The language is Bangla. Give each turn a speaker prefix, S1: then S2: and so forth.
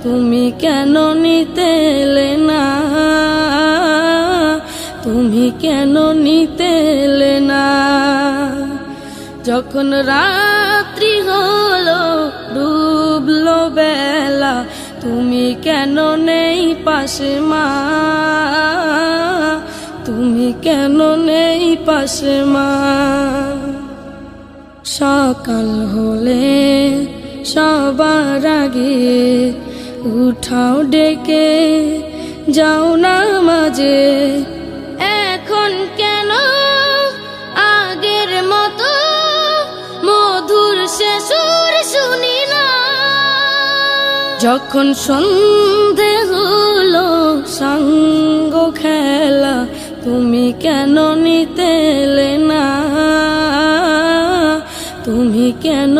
S1: তুমি কেন নিতে এলে না, তুমি কেন নিতে এলে না। যখন রাত্রি হলো ডুবলো বেলা, তুমি কেন নেই পাশে মা, তুমি কেন নেই পাশে মা। সকাল হলে সবার আগে উঠাও ডেকে যাও নামাজে, এখন কেন আগের মতো মধুর সে সুর শুনি না। যখন সন্ধে হলো সঙ্গ খেলা, তুমি কেন নিতে এলে না, তুমি কেন